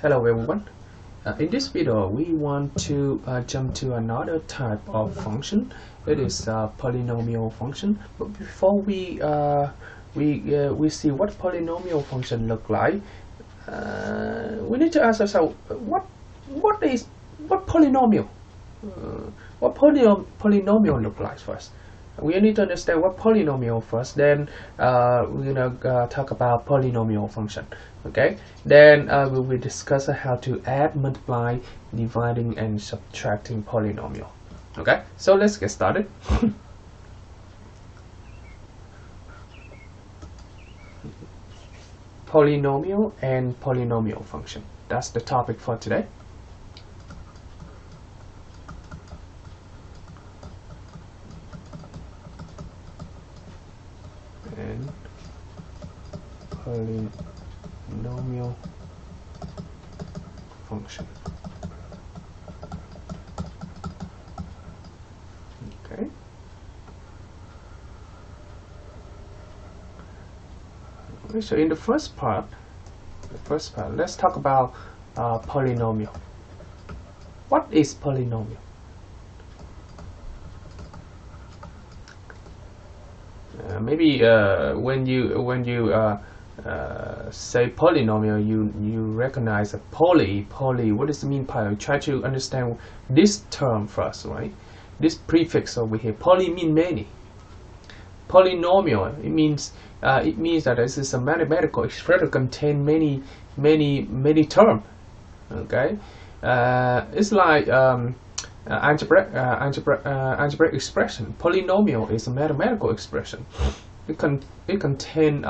Hello everyone. In this video, we want to jump to another type of function. It is a polynomial function. But before we see what polynomial function look like, we need to ask ourselves what polynomial polynomial look like first. We need to understand what polynomial first, then we're gonna talk about polynomial function. Okay, then we will discuss how to add, multiply, dividing, and subtracting polynomial. Okay, so let's get started. Polynomial and polynomial function. That's the topic for today. And polynomial function. Okay. So in the first part, let's talk about polynomial. What is polynomial? Maybe when you say polynomial, you recognize a poly. What does it mean? Poly. Try to understand this term first, right? This prefix over here. Poly means many. Polynomial, it means that this is a mathematical expression that contain many terms. Okay, it's like algebraic expression. Polynomial is a mathematical expression. It contains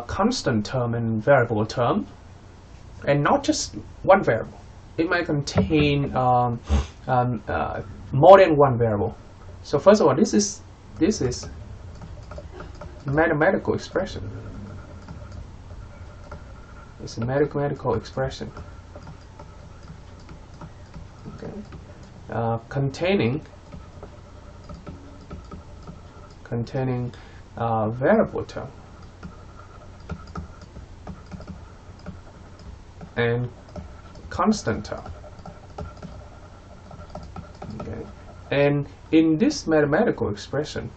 constant term and variable term, and not just one variable. It might contain more than one variable. So first of all, this is mathematical expression. It's a mathematical expression. Okay, containing variable term and constant term. Okay, and in this mathematical expression,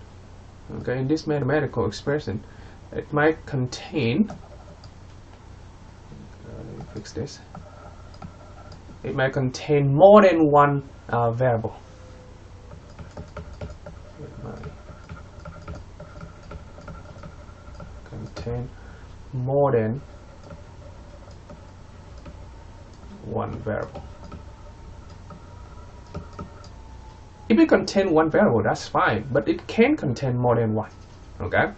it might contain. Let me fix this. It might contain more than one variable. It might contain more than one variable. If it contains one variable, that's fine, but it can contain more than one. Okay.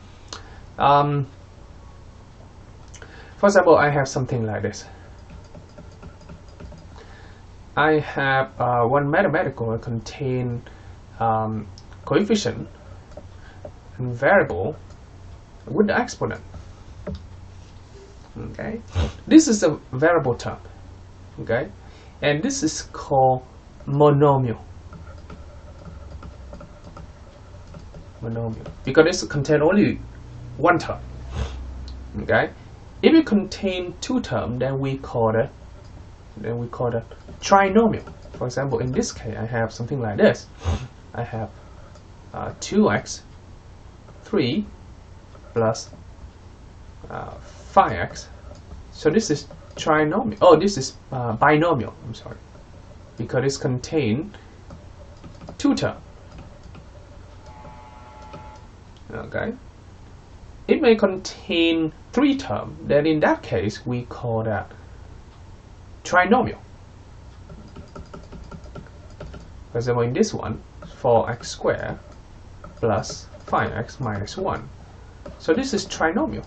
For example, I have something like this. I have one mathematical contain coefficient and variable with the exponent. Okay, this is a variable term. Okay, and this is called monomial. Because it contains only one term. Okay, if it contains two terms, then we call it trinomial. For example, in this case, I have something like this. I have 2x 3 plus 5x. So this is trinomial. Oh, this is binomial. I'm sorry, because it contains two terms. Okay, it may contain three terms. Then in that case, we call that trinomial. For example, in this one, 4x squared plus 5x minus 1. So this is trinomial.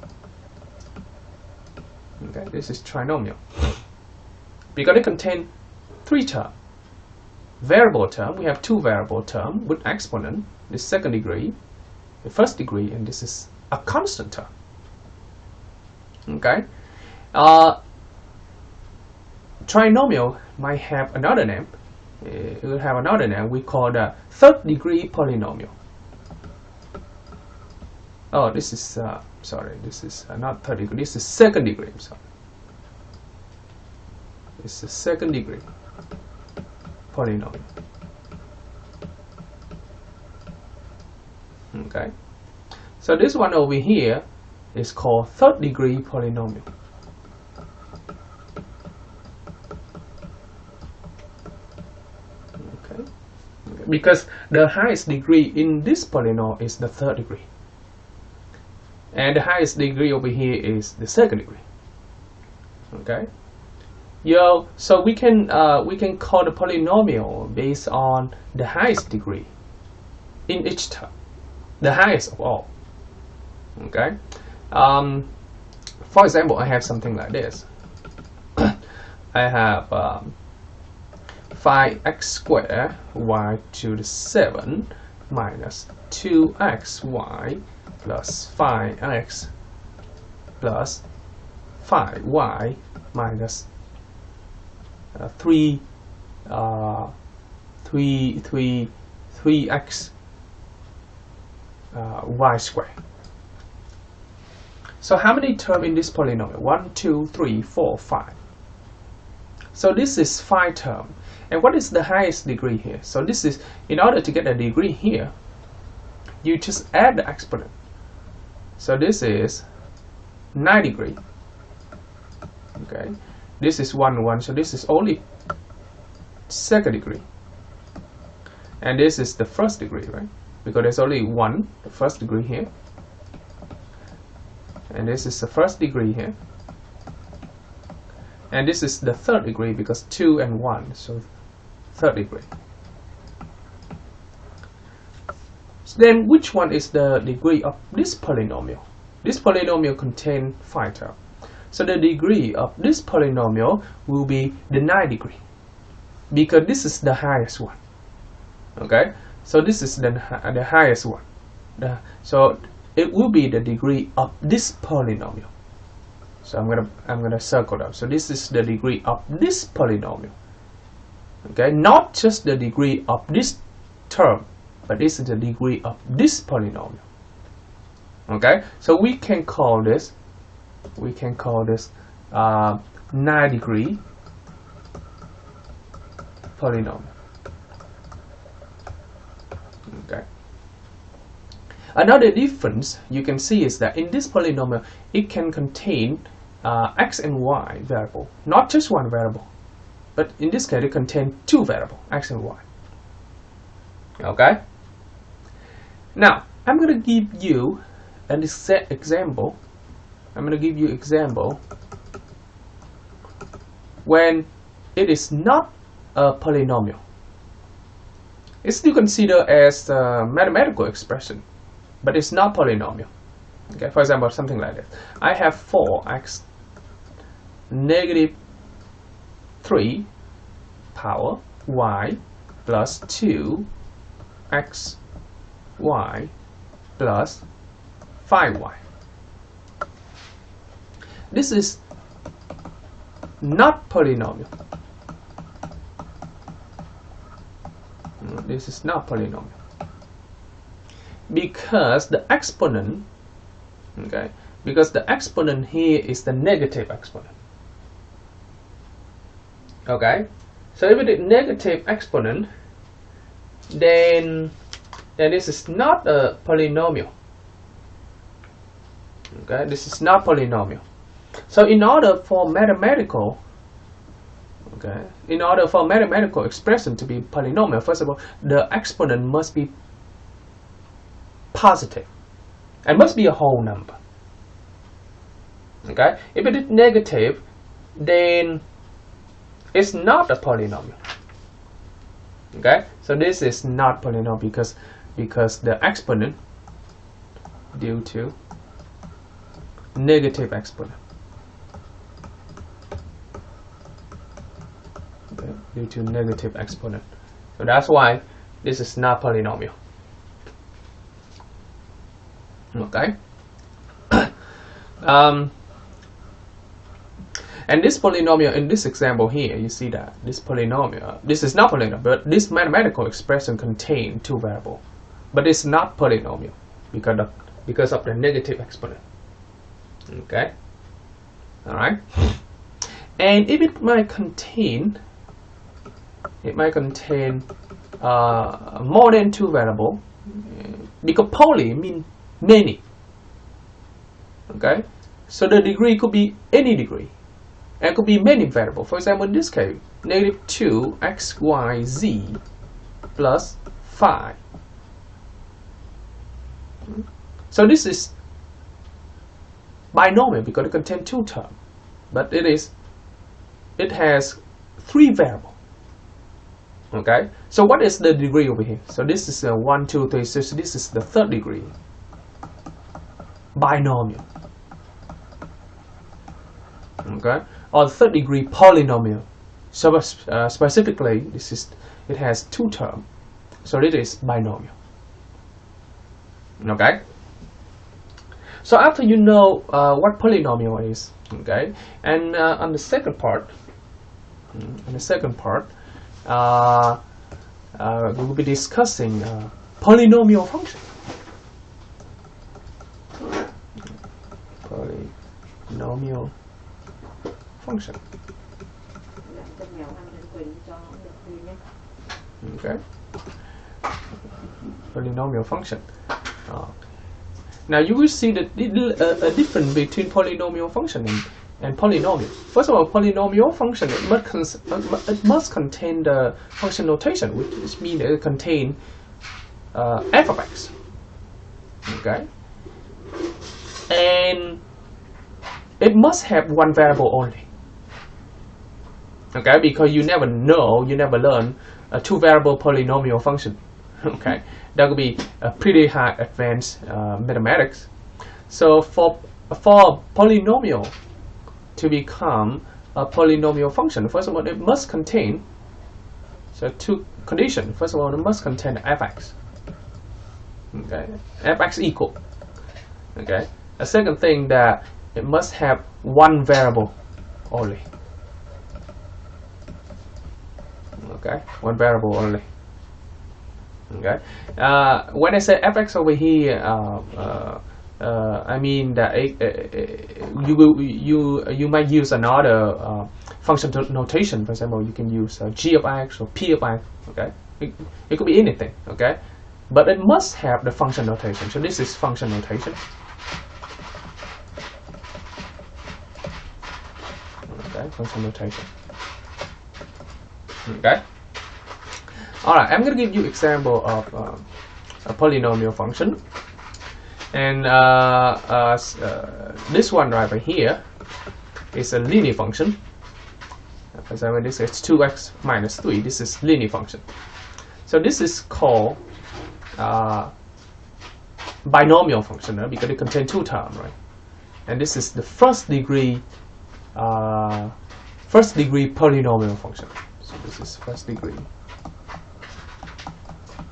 Okay, this is trinomial because it contains three terms. Variable term, we have two variable terms with exponent, the second degree, the first degree, and this is a constant term. Okay, trinomial might have another name. It will have another name. We call the third degree polynomial. Oh, this is sorry, this is not third degree, this is second degree. I'm sorry. is a second degree polynomial. Okay, so this one over here is called third degree polynomial. Okay, because the highest degree in this polynomial is the third degree, and the highest degree over here is the second degree. Okay, so we can call the polynomial based on the highest degree in each term, the highest of all. Okay, for example, I have something like this. I have 5x squared y to the 7 minus 2xy plus 5x plus 5y minus 3x y squared. So how many terms in this polynomial? 1, 2, 3, 4, 5. So this is 5 terms. And what is the highest degree here? So this is, in order to get a degree here, you just add the exponent. So this is 9 degree. Okay, this is 1, 1. So this is only second degree. And this is the first degree, right? Because there's only 1, the first degree here. And this is the first degree here. And this is the third degree because 2 and 1, so third degree. So then which one is the degree of this polynomial? This polynomial contains 5 terms. So the degree of this polynomial will be the 9th degree, because this is the highest one. Okay, so this is the highest one. So it will be the degree of this polynomial. So I'm gonna circle that. So this is the degree of this polynomial. Okay, not just the degree of this term, but this is the degree of this polynomial. Okay, so we can call this 9th degree polynomial. Okay. Another difference you can see is that in this polynomial, it can contain x and y variable, not just one variable, but in this case it contains 2 variables, x and y. Okay. Now I'm going to give you an example. I'm going to give you example when it is not a polynomial. It's still considered as a mathematical expression, but it's not polynomial. Okay, for example, something like this. I have 4x negative 3 power y plus 2x y plus 5y. This is not polynomial. This is not polynomial because the exponent, okay, because the exponent here is the negative exponent. Okay, so if it is negative exponent, then this is not a polynomial. Okay, this is not polynomial. So in order for mathematical expression to be polynomial, first of all, the exponent must be positive and must be a whole number. Okay, if it is negative, then it's not a polynomial. Okay, so this is not polynomial because the exponent due to negative exponent. Okay, due to negative exponent. So that's why this is not polynomial. Okay. And this polynomial in this example here, you see that this polynomial, this is not polynomial, but this mathematical expression contains 2 variables, but it's not polynomial because of the negative exponent. Okay. All right. and if it might contain more than 2 variables, because poly means many. Okay, so the degree could be any degree, and it could be many variables. For example, in this case, negative 2 x, y, z plus 5. So this is binomial because it contains 2 terms, but it has 3 variables. Okay, so what is the degree over here? So this is 1, 2, 3, 6. This is the 3rd degree binomial. Okay, or 3rd degree polynomial. So specifically, it has 2 terms, so it is binomial. Okay, so after you know what polynomial is, okay, and on the second part, we will be discussing polynomial function. Polynomial function. Okay. Polynomial function. Now you will see the difference between polynomial function and polynomial. First of all, polynomial function it must contain the function notation, which means it contains f of x. Okay, and it must have 1 variable only. Okay, because you never learn a 2 variable polynomial function. Okay, that would be a pretty high advanced mathematics. So for polynomial to become a polynomial function, first of all, it must contain 2 conditions. First of all, it must contain fx. Okay, fx equal. Okay, a second thing that it must have 1 variable only. Okay, 1 variable only. Okay, when I say fx over here, I mean that you might use another function notation. For example, you can use g of x or p of x. Okay, it could be anything. Okay, but it must have the function notation. So this is function notation. Okay, function notation. Okay. All right, I'm going to give you example of a polynomial function, and this one right over here is a linear function. For example, this is 2x minus 3. This is linear function. So this is called binomial function because it contains 2 terms, right? And this is the first degree polynomial function. So this is first degree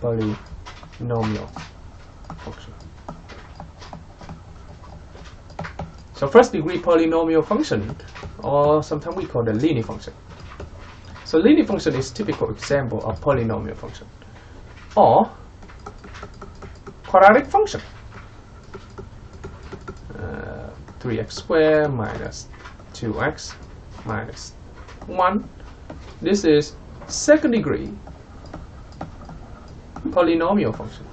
polynomial function. So first degree polynomial function, or sometimes we call it linear function. So linear function is typical example of polynomial function, or quadratic function. 3x squared minus 2x minus 1. This is second degree polynomial function.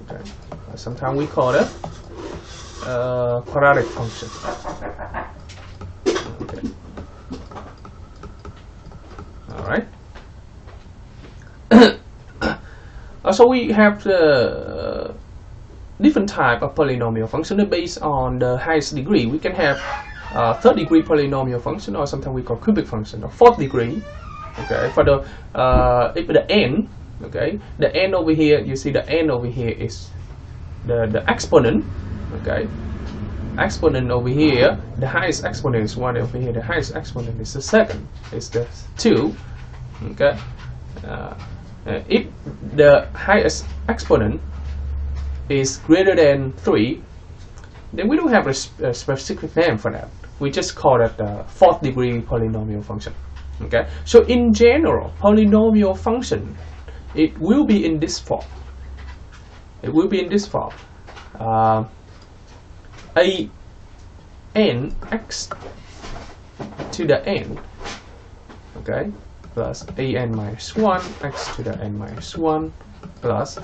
Okay, sometimes we call it quadratic function. Okay. All right. So we have the different type of polynomial function based on the highest degree. We can have third degree polynomial function, or sometimes we call cubic function, or fourth degree. Okay, for the if the n, okay, the n over here, you see the n over here is the exponent. Okay, exponent over here, the highest exponent is 1 over here. The highest exponent is the second, is the 2. Okay, if the highest exponent is greater than 3, then we don't have a specific name for that. We just call it the fourth degree polynomial function. Okay, so in general, polynomial function, it will be in this form. It will be in this form. A n x to the n, okay, plus an minus 1 x to the n minus 1 plus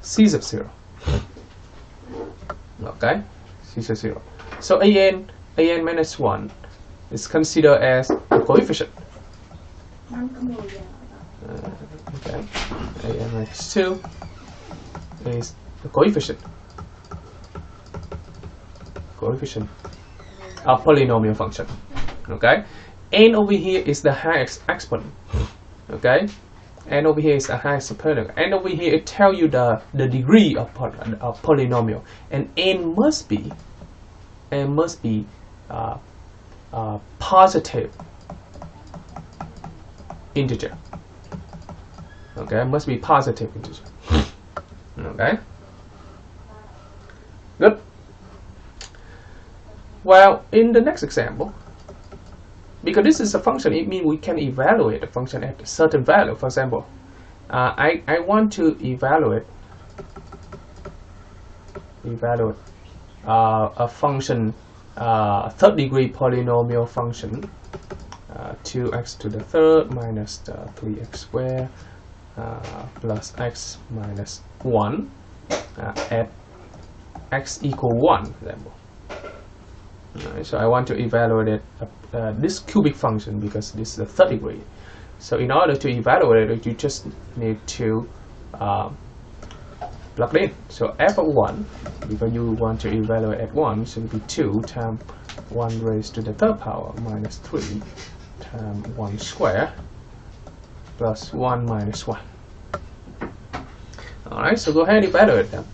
c sub 0. Okay, c sub 0. So an minus 1 is considered as a coefficient. Okay, an minus 2 is the coefficient of polynomial function. Okay, n over here is the highest exponent. Okay, n over here is the highest exponent, and over here it tells you the degree of polynomial, and n must be positive integer. Okay, must be positive integer. Okay, good. Well, in the next example, because this is a function, it means we can evaluate the function at a certain value. For example, I want to evaluate a function, third degree polynomial function, 2x to the third minus 3x squared plus x minus 1 at x equal 1, for example. So I want to evaluate this cubic function because this is the third degree. So in order to evaluate it, you just need to plug it in. So f of 1, because you want to evaluate at 1, should be 2 times 1 raised to the third power minus 3 times 1 square plus 1 minus 1. Alright, so go ahead and evaluate them.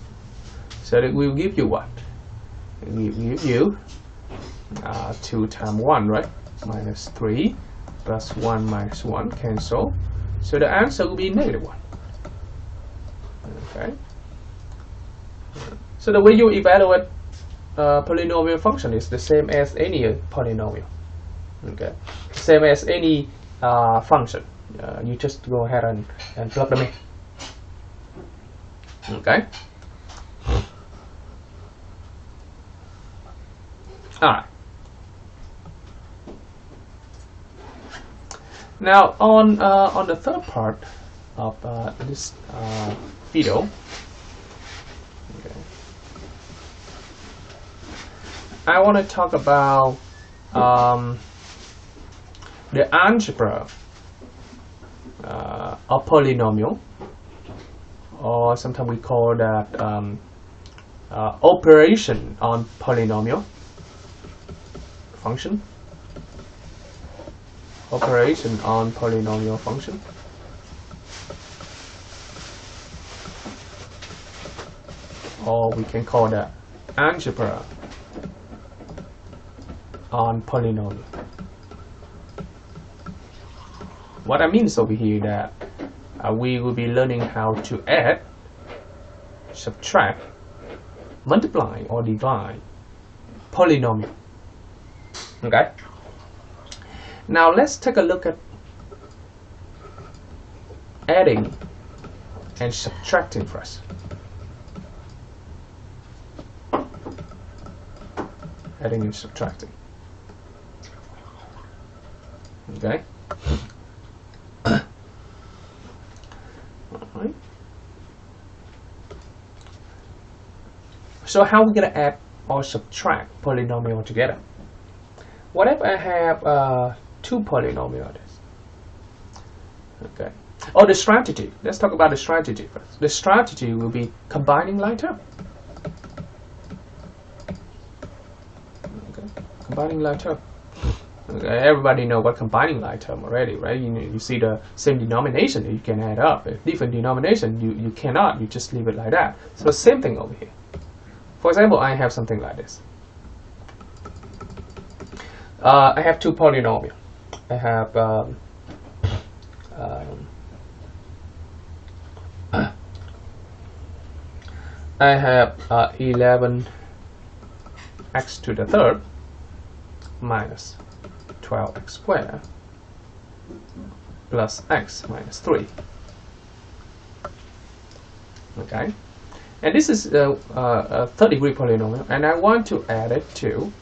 So that will give you what? It will give you 2 times 1, right? Minus 3 plus 1 minus 1 cancel. So the answer will be negative 1. Okay. So the way you evaluate polynomial function is the same as any polynomial. Okay. Same as any function. You just go ahead and plug them in. Okay. Alright. Now on the third part of this video, okay, I want to talk about the algebra of polynomial, or sometimes we call that operation on polynomial function. Operation on polynomial function. Or we can call that algebra on polynomial. What that means over here that we will be learning how to add, subtract, multiply, or divide polynomial. Okay. Now let's take a look at adding and subtracting first. Adding and subtracting. Okay. Alright. So how are we going to add or subtract polynomial together? What if I have two polynomials? Okay. Or the strategy. Let's talk about the strategy first. The strategy will be combining like term. Okay. Combining like term. Okay. Everybody know what combining like term already, right? You see the same denomination you can add up. If different denomination you cannot. You just leave it like that. So same thing over here. For example, I have something like this. I have two polynomials. I have I have 11 x to the third minus 12x squared plus x minus 3. Okay, and this is a third degree polynomial, and I want to add it to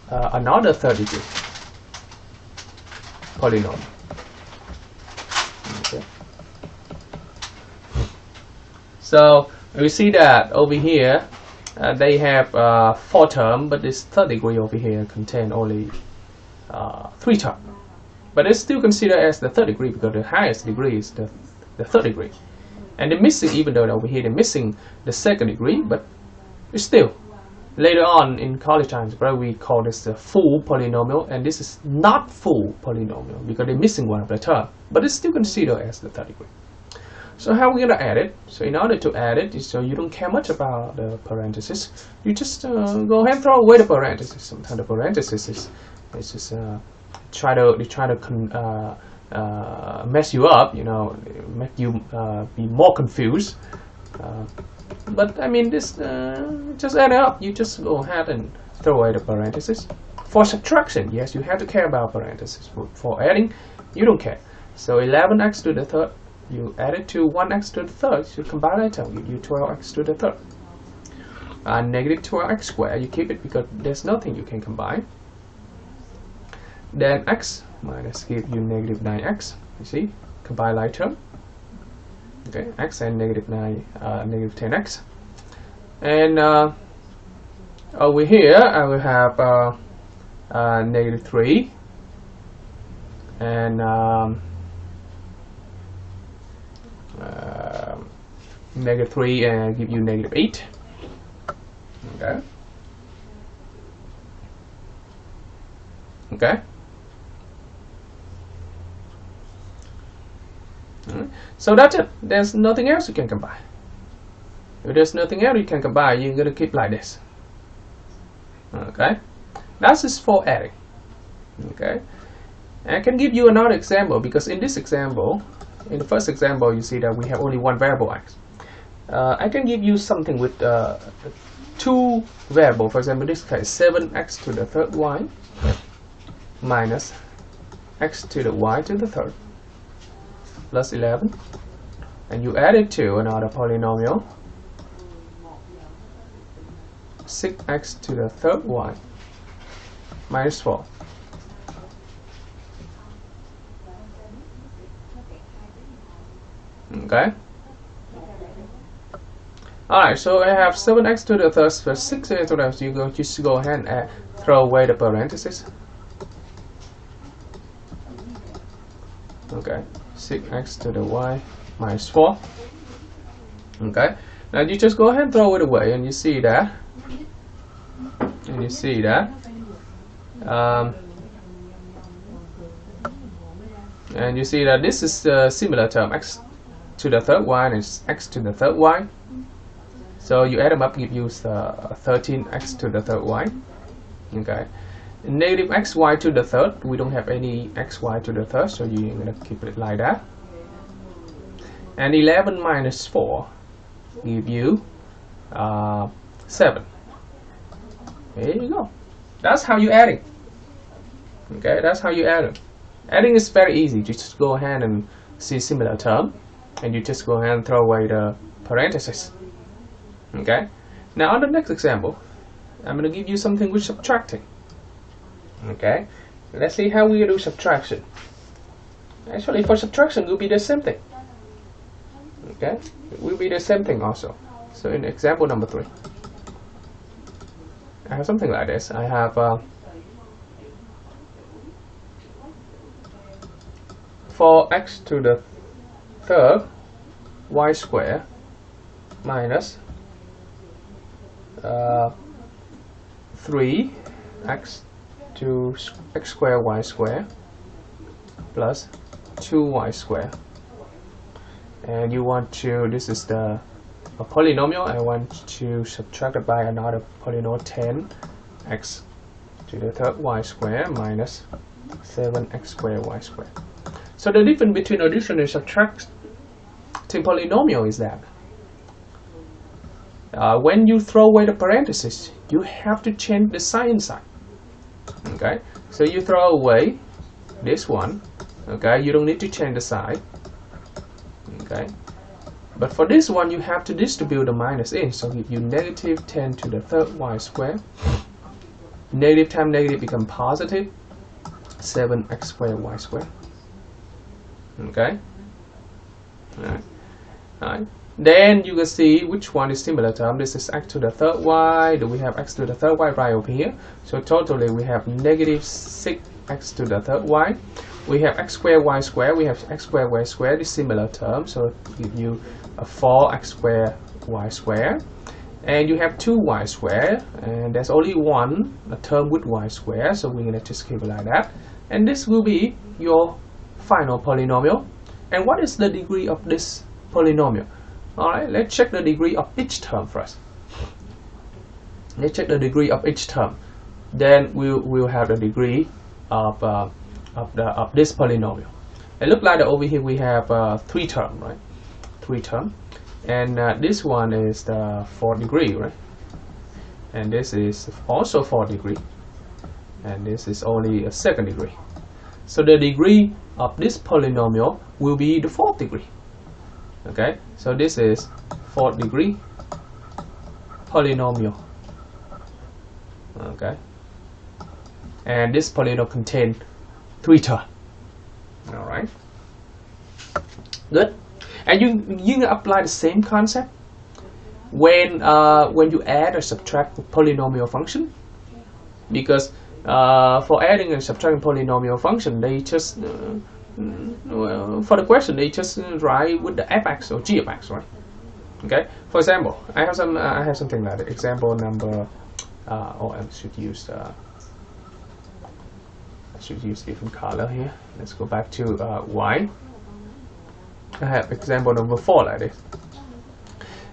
another third degree polynomial. Okay. So we see that over here they have 4 terms, but this third degree over here contain only 3 terms. But it's still considered as the third degree because the highest degree is the third degree. And they're missing, even though over here they're missing the second degree, but it's still. Later on in college algebra, we call this the full polynomial, and this is not full polynomial because they're missing one of the terms, but it's still considered as the third degree. So how are we going to add it? So in order to add it, so you don't care much about the parentheses, you just go ahead and throw away the parentheses. Sometimes the parentheses is just try to mess you up, you know, make you be more confused. But I mean, this just add up. You just go ahead and throw away the parentheses. For subtraction, yes, you have to care about parentheses. For adding, you don't care. So 11x to the third, you add it to 1x to the third. So combine it, will give you 12x to the third. Negative 12x squared, you keep it because there's nothing you can combine. Then x minus give you negative 9x. You see, combine like term. Okay, x and negative 10x. And over here I will have negative 3 and negative 3 and give you negative 8. Okay. Okay. So that's it. There's nothing else you can combine. If there's nothing else you can combine, you're gonna keep like this. Okay, that's just for adding. Okay, and I can give you another example because in this example, in the first example, you see that we have only one variable x. I can give you something with 2 variables. For example, in this case, 7x to the third y minus x to the y to the third plus 11, and you add it to another polynomial 6x to the third y minus 4. Okay. Alright, so I have 7x to the third plus 6x to the third. So you just go ahead and throw away the parentheses. Okay, 6x to the y minus 4. Okay, now you just go ahead and throw it away, and you see that, and you see that this is a similar term, x to the third y and x to the third y. So you add them up, give you 13x to the third y. Okay. Negative xy to the third, we don't have any xy to the third, so you're going to keep it like that. And 11 minus 4 give you 7. There you go. That's how you add it. Okay, that's how you add it. Adding is very easy. You just go ahead and see similar term, and you just go ahead and throw away the parentheses. Okay. Now on the next example, I'm going to give you something with subtracting. Okay, let's see how we do subtraction. Actually, for subtraction, it will be the same thing. Okay, it will be the same thing also. So in example number 3, I have something like this. I have 4x to the third y squared minus 3x to x squared y squared plus 2y squared. And you want to, this is a polynomial, I want to subtract it by another polynomial 10x to the third y squared minus 7x squared y squared. So the difference between addition and subtraction polynomial is that when you throw away the parentheses, you have to change the sign sign. Okay, so you throw away this one. Okay, you don't need to change the sign. Okay, but for this one, you have to distribute the minus in. So give you negative 10 to the third y squared Negative times negative become positive 7x squared y squared. Okay. Alright. Then you can see which one is similar term. This is x to the third y. Do we have x to the third y right over here? So totally we have negative 6x to the third y. We have x squared y squared. We have x squared y squared is similar term. So it give you a 4x squared y squared. And you have 2y squared. And there's only one a term with y squared. So we're going to just keep it like that. And this will be your final polynomial. And what is the degree of this polynomial? Alright, let's check the degree of each term first. Let's check the degree of each term. Then we'll have the degree of this polynomial. It looks like that over here we have 3 terms, right? 3 terms. And this one is the 4th degree, right? And this is also 4th degree. And this is only a 2nd degree. So the degree of this polynomial will be the 4th degree. Okay, so this is 4th degree polynomial. Okay, and this polynomial contains 3 terms. All right, good. And you apply the same concept when you add or subtract the polynomial function, because for adding and subtracting polynomial function, they just for the question they just write with the fx or g of x, right? Okay. For example, I have something like that. Example number. I should use different color here. Let's go back to y. I have example number 4 like this.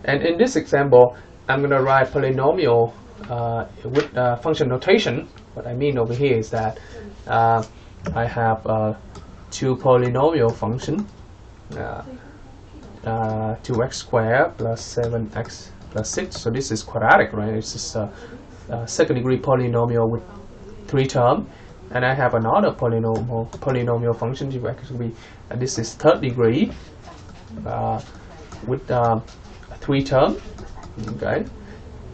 And in this example, I'm gonna write polynomial with function notation. What I mean over here is that I have 2 polynomial function, 2x squared plus 7x plus 6. So this is quadratic, right? This is a 2nd degree polynomial with 3 terms. And I have another polynomial function, actually this is 3rd degree with 3 terms. Okay.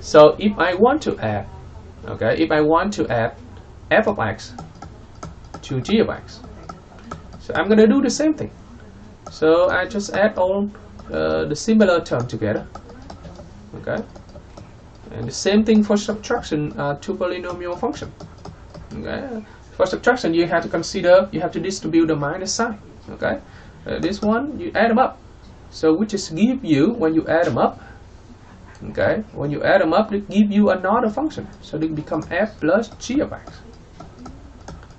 So if I want to add, f of x to g of x, so I'm going to do the same thing. So I just add all the similar term together. Okay. And the same thing for subtraction to polynomial function. Okay. For subtraction, you have to consider, you have to distribute the minus sign. Okay. This one, you add them up. So which is give you, when you add them up, okay, when you add them up, it give you another function. So they become f plus g of x.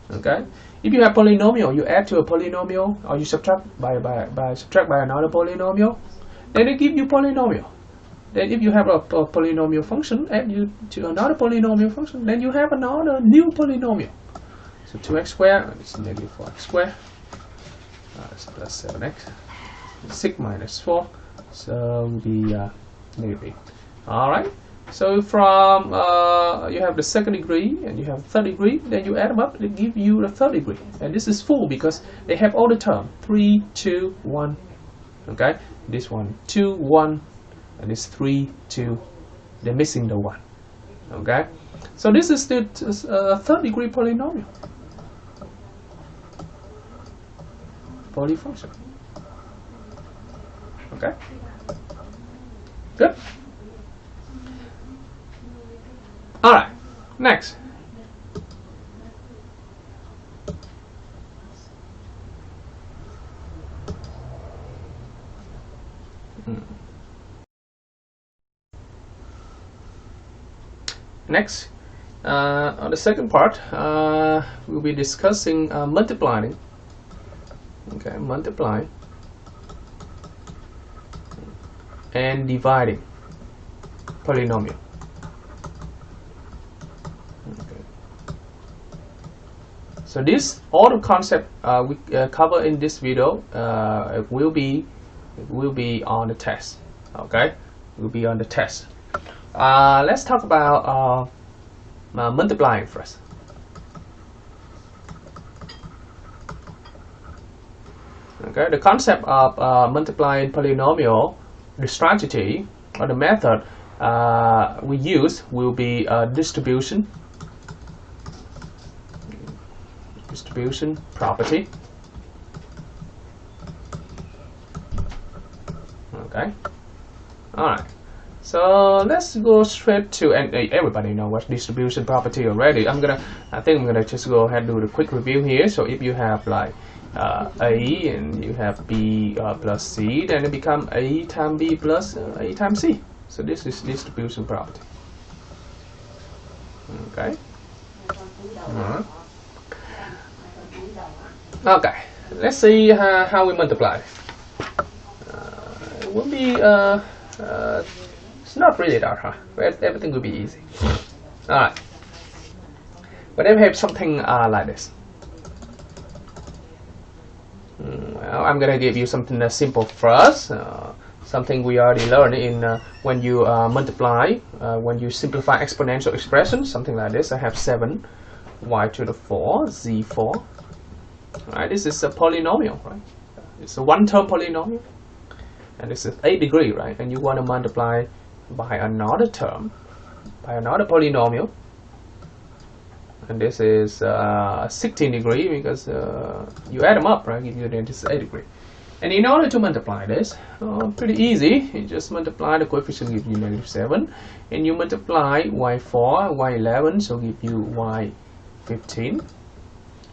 Okay. If you have polynomial, you add to a polynomial, or you subtract by another polynomial, then it give you polynomial. Then if you have a polynomial function, add you to another polynomial function, then you have another new polynomial. So 2x squared is negative 4x squared. It's plus 7x. 6 minus 4, so the negative 8. Alright, so from you have the 2nd degree and you have 3rd degree, then you add them up, they give you the 3rd degree. And this is full because they have all the term 3, 2, 1. Okay, this one 2, 1, and this 3, 2. They're missing the 1. Okay, so this is the 3rd degree polynomial. Polyfunction. Okay, good. All right, next. Next, on the second part, we'll be discussing multiplying. Okay, multiplying and dividing polynomial. Okay. So this all the concept we cover in this video will be on the test. Okay, will be on the test. Let's talk about multiplying first. Okay, the concept of multiplying polynomial, the strategy or the method we use will be distribution distribution property. Okay. All right. So let's go straight to, and everybody know what distribution property already. I think I'm gonna just go ahead and do the quick review here. So if you have like A and you have B plus C, then it becomes A times B plus A times C. So this is distribution property. Okay. Okay. Let's see how we multiply. It will be it's not really that hard. Everything will be easy. All right. But then we have something like this. Well, I'm gonna give you something simple first. Something we already learned in when you multiply, when you simplify exponential expressions, something like this. I have 7 y to the 4 z4. All right, this is a polynomial, right? It's a one-term polynomial, and this is 8 degree, right? And you want to multiply by another term, by another polynomial, and this is 16 degree because you add them up, right? Give you this 8 degree. And in order to multiply this, pretty easy. You just multiply the coefficient, give you -7, and you multiply y4, y11, so give you y15.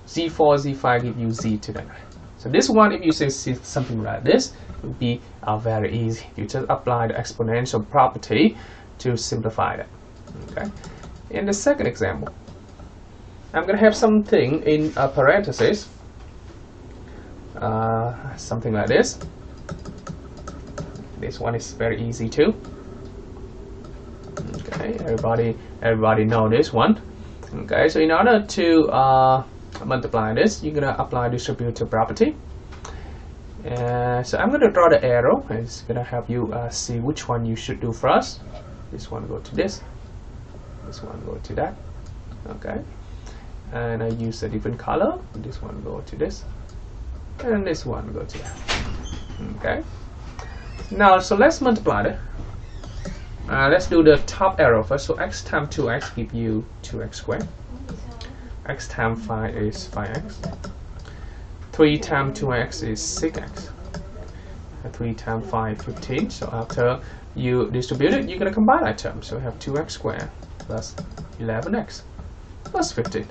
z4, z5 give you z to the 9. So this one, if you say something like this, would be very easy. You just apply the exponential property to simplify that. Okay. In the second example, I'm going to have something in parentheses. Something like this. This one is very easy too. Okay, everybody know this one. Okay, so in order to multiply this, you're gonna apply distributive property. So I'm gonna draw the arrow, and it's gonna help you see which one you should do first. This one go to this. This one go to that. Okay, and I use a different color. This one go to this. And this one go to that. Okay. Now, so let's multiply it. Let's do the top arrow first. So x times 2x give you 2x squared. X times 5 is 5x. 3 times 2x is 6x. 3 times 5, 15. So after you distribute it, you're going to combine that term. So we have 2x squared plus 11x plus 15.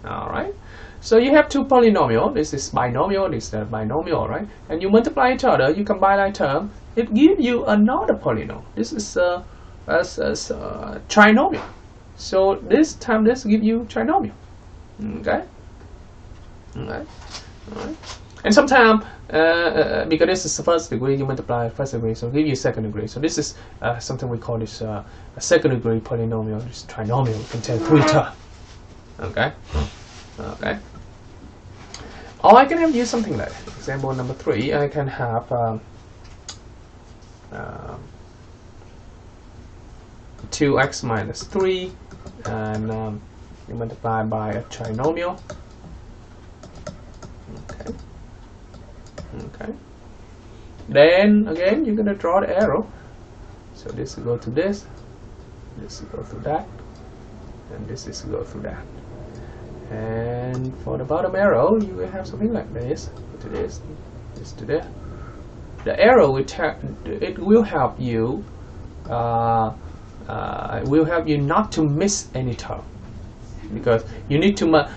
All right. So you have two polynomials. This is binomial, this is binomial, right? And you multiply each other, you combine that term, it gives you another polynomial. This is a trinomial. So this time, this gives you trinomial. Okay? Alright. Alright. And sometimes, because this is the first degree, you multiply first degree, so give you second degree. So this is something we call this a second degree polynomial, this trinomial. It contains 3 terms. Okay? Okay. Or I can have use something like example number 3. I can have 2x minus 3, and you multiply by a trinomial. Okay. Okay. Then again, you're gonna draw the arrow. So this will go to this. This will go through that, and this is go through that. And for the bottom arrow, you will have something like this. To this, this to there. The arrow will help you. Will help you not to miss any term, because you need to.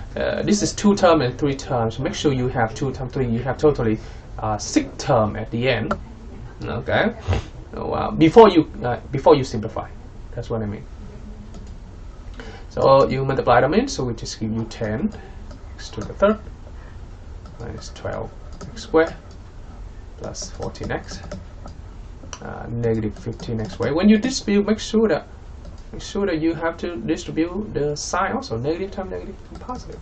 This is 2 terms and 3 terms. Make sure you have 2 times 3. You have totally 6 terms at the end. Okay. So, before you simplify, that's what I mean. So you multiply them in, so we just give you 10 x to the 3rd minus 12 x squared plus 14x negative 15x squared. When you distribute, make sure that you have to distribute the sign also. Negative times negative and positive.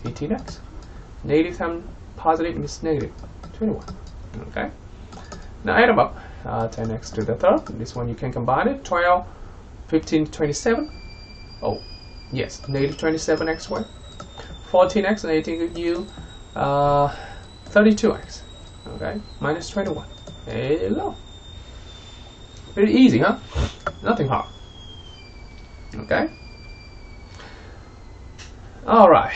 18x. Negative times positive is negative 21. Okay. Now add them up. 10x to the 3rd. This one you can combine it. 12, 15, 27. Oh, yes, negative 27x squared. 14x and 18 give you 32x. Okay, minus 21. There you go. Pretty easy, huh? Nothing hard. Okay. All right.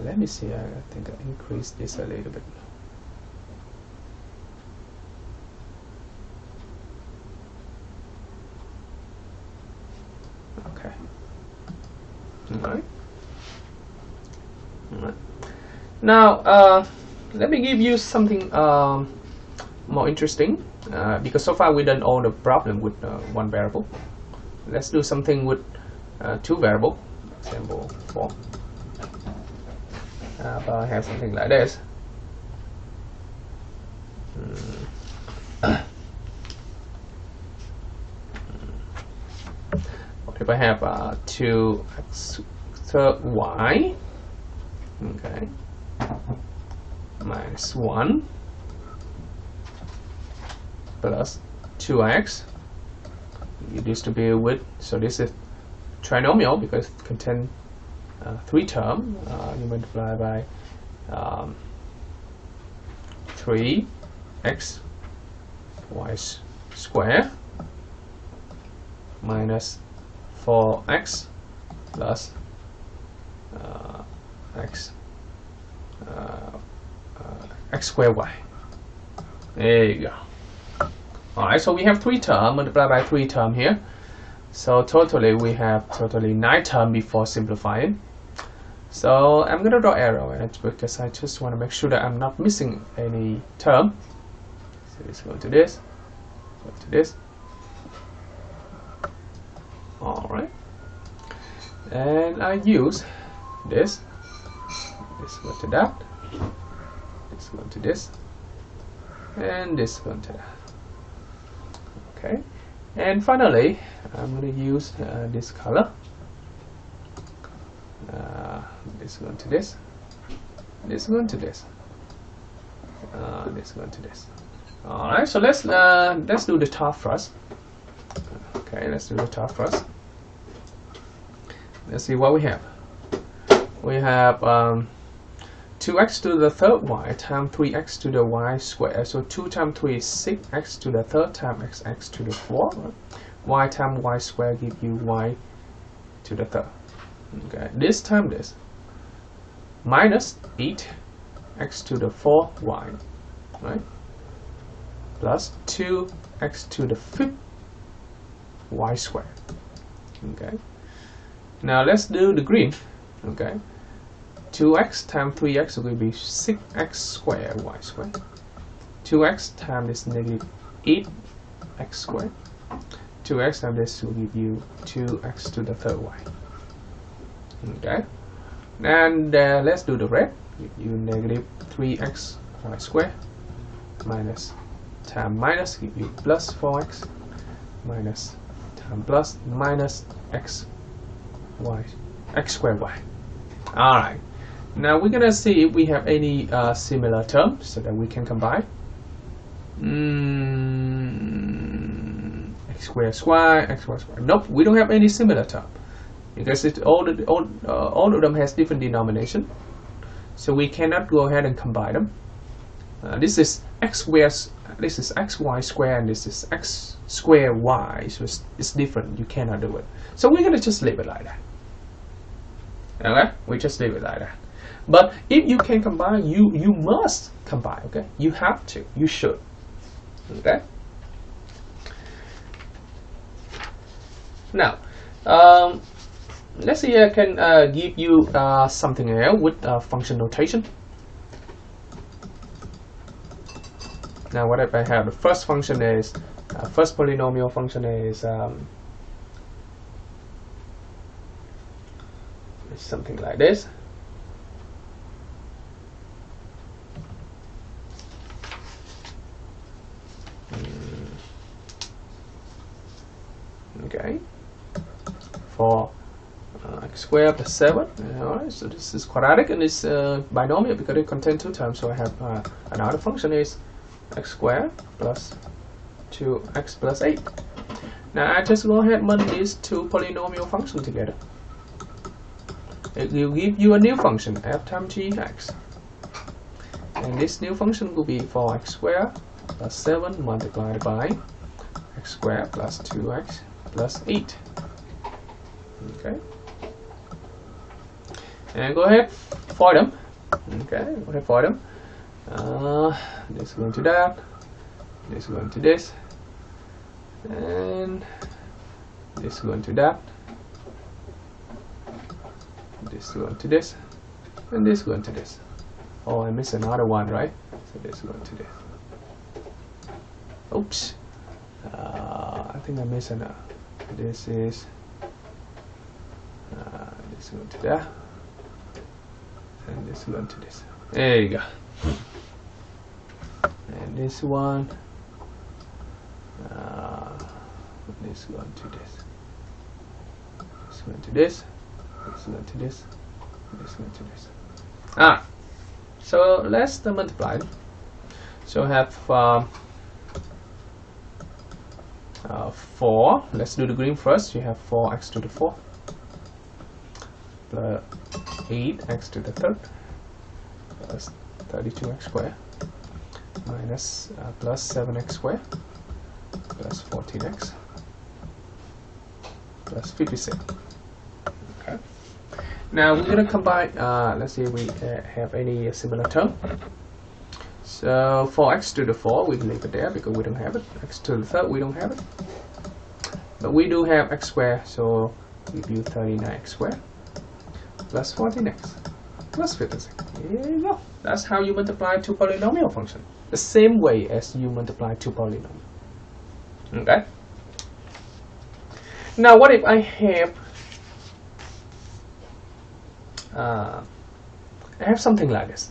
Let me see. I think I increased this a little bit. Okay. All right. All right. Now, let me give you something more interesting, because so far we done all the problem with one variable. Let's do something with two variables. Example 4. But I have something like this. What if I have 2x third y, okay, minus 1 plus 2x. You distribute with, so this is trinomial because it contains 3 terms. You multiply by 3x y squared minus 4x plus x squared y. There you go. Alright, so we have 3 terms multiplied by 3 terms here. So totally we have 9 terms before simplifying. So I'm going to draw arrow in it because I just want to make sure that I'm not missing any term. So let's go to this, go to this. Alright. And I use this. This go to that. This go to this. And this go to that. Okay. And finally, I'm going to use this color. This going to this. This going to this. This going to this. All right. So let's do the top first. Okay. Let's do the top first. Let's see what we have. We have 2x to the third y times 3x to the y squared. So 2 times 3 is 6x to the third times x to the fourth. Right? Y times y squared give you y to the third. Okay, this time this minus 8x to the fourth y, right? Plus 2x to the fifth y squared. Okay. Now let's do the green. Okay. 2x times 3x will be 6x squared y squared. 2x times this negative 8x squared. 2x times this will give you 2x to the third y. Okay. And let's do the red. Give you negative 3x y squared minus times minus give you plus 4x minus times plus minus x squared y. All right. Now we're gonna see if we have any similar terms so that we can combine. X squared y, x squared y. Nope, we don't have any similar term because all of them has different denomination, so we cannot go ahead and combine them. This is x squared, this is xy squared, and this is x squared y. So it's different. You cannot do it. So we're gonna just leave it like that. Okay, we just leave it like that. But if you can combine, you must combine. Okay, you have to, you should. Okay. Now, let's see. I can give you something else with function notation. Now, what if I have the first function is first polynomial function is something like this. Okay, for x squared plus 7. Alright, so this is quadratic and it's binomial because it contains 2 terms. So I have another function is x squared plus 2x plus 8. Now I just go ahead and merge these two polynomial functions together. It will give you a new function f times gx, and this new function will be 4x squared plus 7 multiplied by x squared plus 2x plus 8. Okay, and go ahead for them. Okay, go ahead for them. This going to that, this going to this, and this going to that, this going to this, and this going to this. Oh, I missed another one, right? So this going to this. Oops, I think I missed another. This is this going to that, and this going to this. There you go. And this one, this going to this, this going to this, this going to this, this going to this. So let's multiply. So have 4. Let's do the green first. You have 4x to the 4 plus 8x to the 3rd plus 32x squared minus plus 7x squared plus 14x plus 56. Okay. Now we're going to combine. Let's see if we have any similar term. So 4x to the 4, we can leave it there because we don't have it. X to the 3rd, we don't have it. But we do have x squared, so we give you 39x squared plus 14x plus 56. There you go. That's how you multiply two polynomial functions. The same way as you multiply two polynomials. Okay. Now what if I have something like this?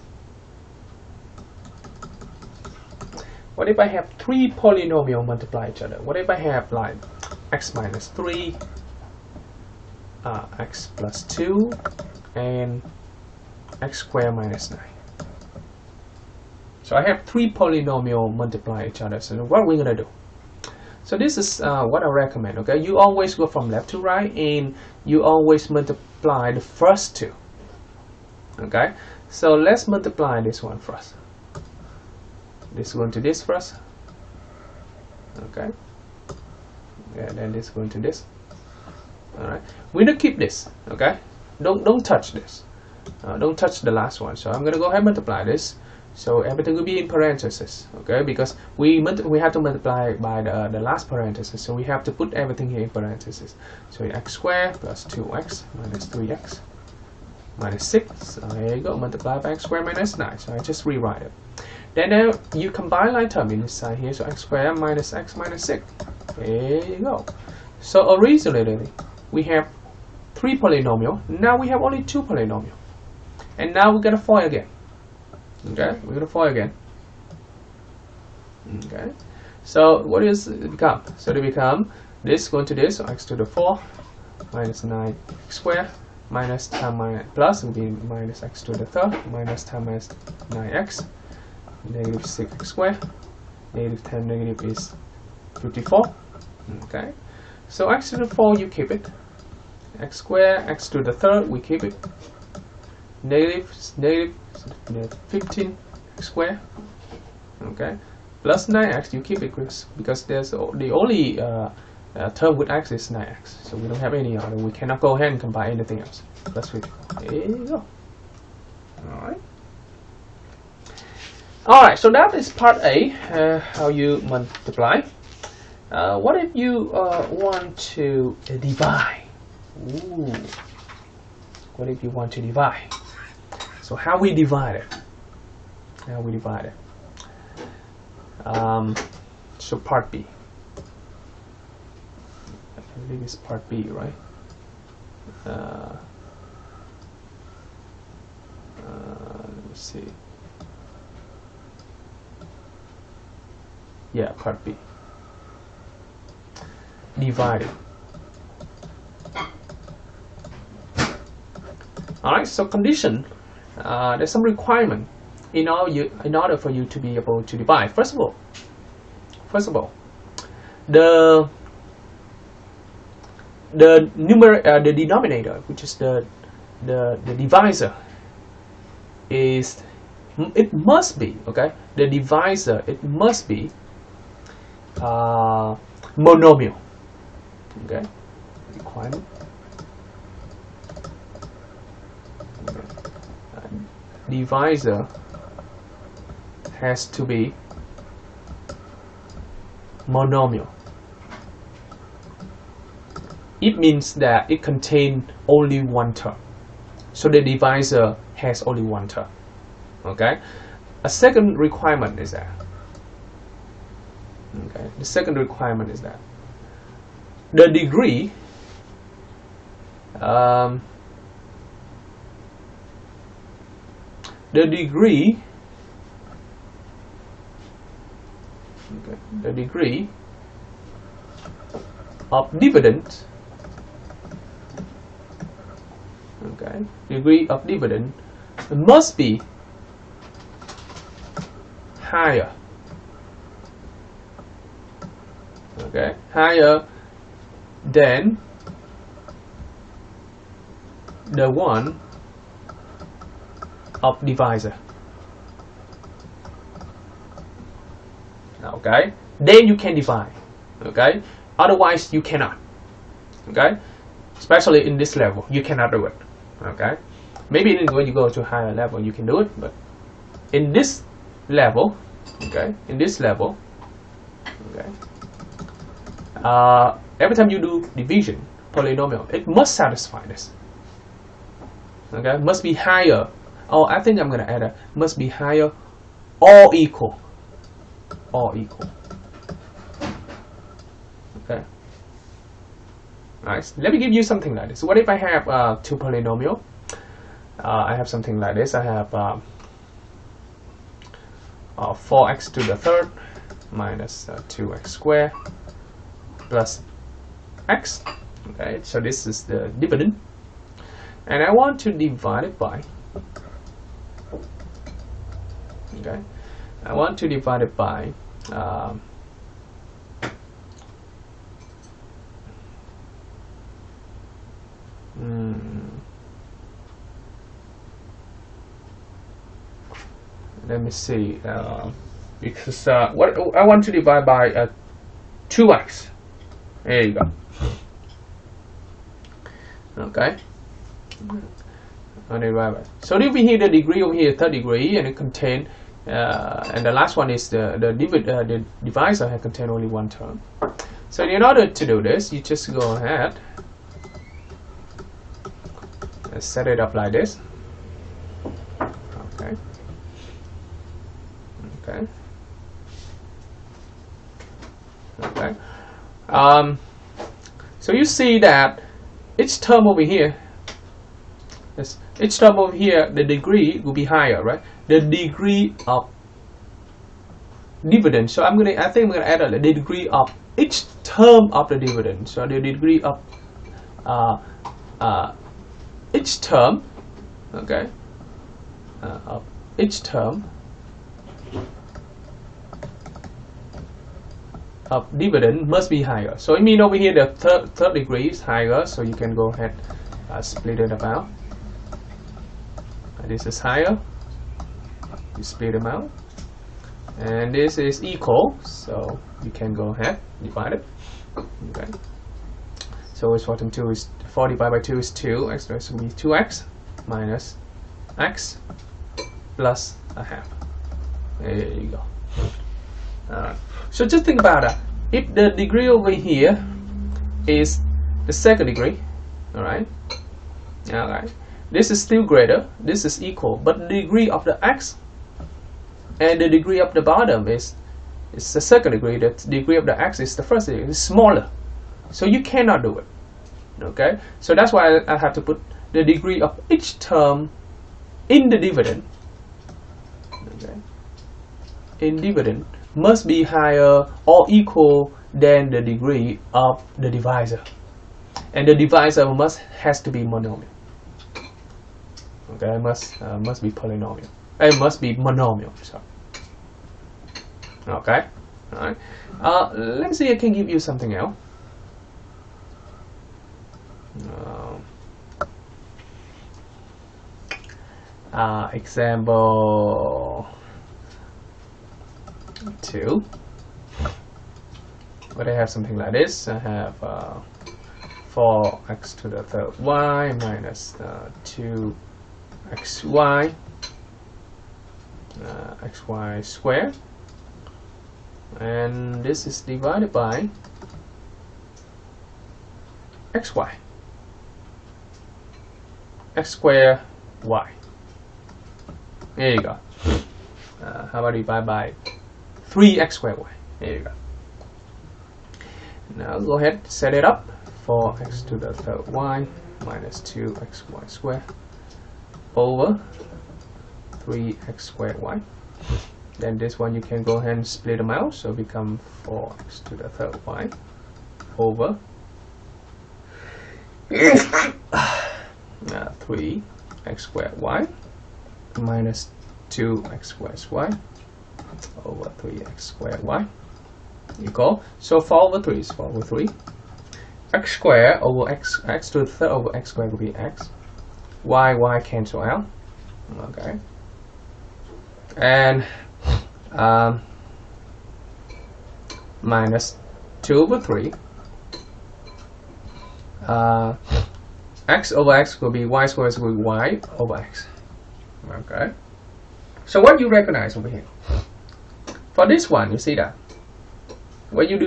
What if I have 3 polynomials multiply each other? What if I have like x minus 3, x plus 2, and x squared minus 9? So I have 3 polynomials multiply each other. So what are we going to do? So this is what I recommend. Okay, you always go from left to right, and you always multiply the first 2. Okay, so let's multiply this one first. This going to this first. Okay, and then this going to this. All right, we're gonna keep this. Okay, don't touch this. Don't touch the last one. So I'm gonna go ahead and multiply this. So everything will be in parentheses. Okay, because we have to multiply by the last parenthesis. So we have to put everything here in parentheses. So x squared plus 2x minus 3x minus 6. So there you go. Multiply by x squared minus 9. So I just rewrite it. Then you combine line term inside here, so x squared minus x minus 6. There you go. So originally we have 3 polynomials. Now we have only 2 polynomials. And now we're gonna FOIL again. Okay, we're gonna FOIL again. Okay. So what does it become? So they become this going to this, so x to the 4 minus 9x squared minus 10 minus plus will be minus x to the 3rd minus 10 minus 9x. Negative 6x squared, negative 10 negative is 54. Okay, so x to the 4 you keep it, x squared, x to the 3rd we keep it, negative 15 x squared. Okay, plus 9x you keep it because there's the only term with x is 9x, so we don't have any other. We cannot go ahead and combine anything else. Plus 54. There you go. All right. Alright, so that is part A, how you multiply. What if you want to divide? Ooh. What if you want to divide? So how we divide it? How we divide it? So part B. I believe it's part B, right? Let me see. Yeah, part B. Divided. Alright, so condition. There's some requirement in order for you to be able to divide. First of all, the denominator, which is the divisor, it must be, okay, the divisor, it must be monomial. Okay, requirement divisor has to be monomial. It means that it contains only one term. So the divisor has only one term. Okay. A second requirement is that. Okay. The second requirement is that the degree of dividend, okay, degree of dividend must be higher, okay, higher than the one of divisor. Okay, then you can divide. Okay, otherwise you cannot. Okay, especially in this level, you cannot do it. Okay, maybe when you go to higher level, you can do it, but in this level, okay, in this level, okay, every time you do division, polynomial, it must satisfy this. Okay, must be higher. Oh, I think I'm gonna add a must be higher or equal. Or equal. Okay. Nice. Let me give you something like this. What if I have two polynomial? I have something like this. I have 4x to the third minus 2x squared plus x. Okay, so this is the dividend, and I want to divide it by. Okay, I want to divide it by let me see, because what I want to divide by 2x. There you go. Okay. So if we here the degree over here, third degree, and it contain, and the last one is the divisor has contain only one term. So in order to do this, you just go ahead and set it up like this. Okay. Okay. Okay. So you see that each term over here, each term over here, the degree will be higher, right? The degree of dividend. So I think I'm gonna add the degree of each term of the dividend. So the degree of each term, okay, of each term of dividend must be higher. So it means over here the third degree is higher, so you can go ahead split it about. This is higher, you split them out, and this is equal, so you can go ahead divide it. Okay, so it's 4 divided by 2 is 2, x will be 2x minus x plus a half. There you go. Alright, so just think about that. If the degree over here is the second degree, alright, this is still greater, this is equal, but the degree of the x and the degree of the bottom is the second degree. The degree of the x is the first degree. It's smaller, so you cannot do it. Okay, so that's why I have to put the degree of each term in the dividend. Okay, in dividend must be higher or equal than the degree of the divisor, and the divisor has to be monomial. Okay, must be polynomial. It must be monomial. So, okay, all right. Let's see. I can give you something else. Example 2. But I have something like this. I have 4x to the third y minus 2x xy square, and this is divided by xy, x square y. There you go. How about divide by 3x squared y? There you go. Now go ahead, set it up. 4x to the third y minus 2xy squared over 3x squared y. Then this one you can go ahead and split them out, so become 4x to the third y over 3x squared y minus 2xy y over 3x squared y equal, so 4 over 3 is 4 over 3. X squared over x to the third over x squared will be x. Y cancel out. Okay. And minus 2 over 3. X over x will be y squared will be y over x. Okay. So what you recognize over here? For this one, you see that when you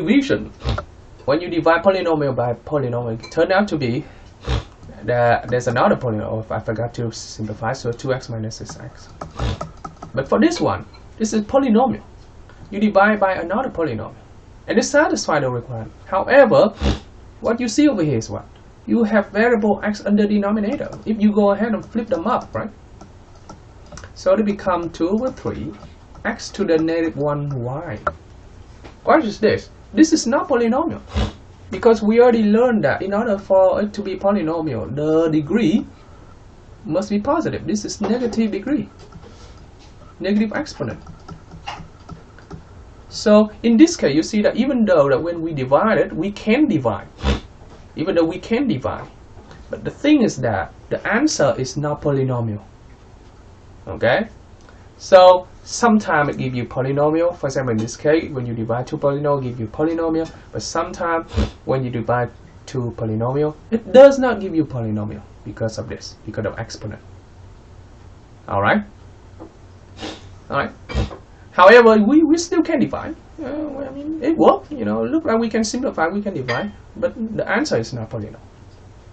divide polynomial by polynomial, it turned out to be that there's another polynomial. I forgot to simplify, so 2x minus 6x. But for this one, this is polynomial. You divide by another polynomial, and it satisfies the requirement. However, what you see over here is what? You have variable x under denominator. If you go ahead and flip them up, right? So they become 2 over 3 x to the negative 1 y. What is this? This is not polynomial, because we already learned that in order for it to be polynomial, the degree must be positive. This is negative degree, negative exponent. So in this case, you see that even though that when we divide it, we can divide. Even though we can divide, but the thing is that the answer is not polynomial. Okay, so sometimes it gives you polynomial. For example, in this case, when you divide two polynomial, it gives you polynomial. But sometimes when you divide two polynomial, it does not give you polynomial because of this, because of exponent. All right. However, we still can divide. I mean, it works. You know, look like we can simplify, we can divide, but the answer is not polynomial.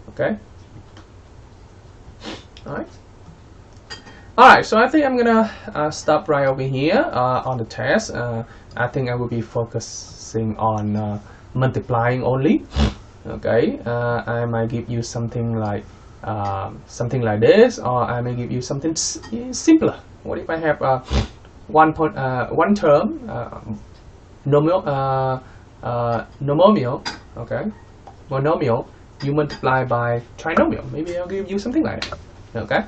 Okay. All right. So I think I'm gonna stop right over here on the test. I think I will be focusing on multiplying only. Okay. I might give you something like this, or I may give you something simpler. What if I have one term monomial, okay, monomial, you multiply by trinomial. Maybe I'll give you something like that, okay,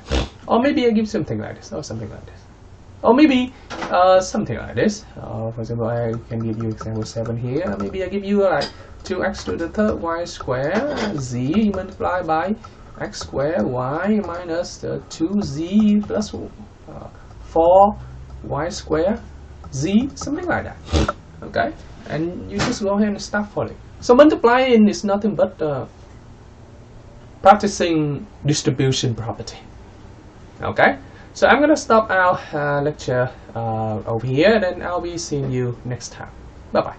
or maybe I give something like this, or something like this, or maybe something like this. For example, I can give you example 7 here. Maybe I give you like 2x to the third y square z multiplied by x square y minus 2z plus 4y square z, something like that. Okay, and you just go ahead and start following. So multiplying is nothing but practicing distribution property. Okay, so I'm gonna stop our lecture over here, and I'll be seeing you next time. Bye bye.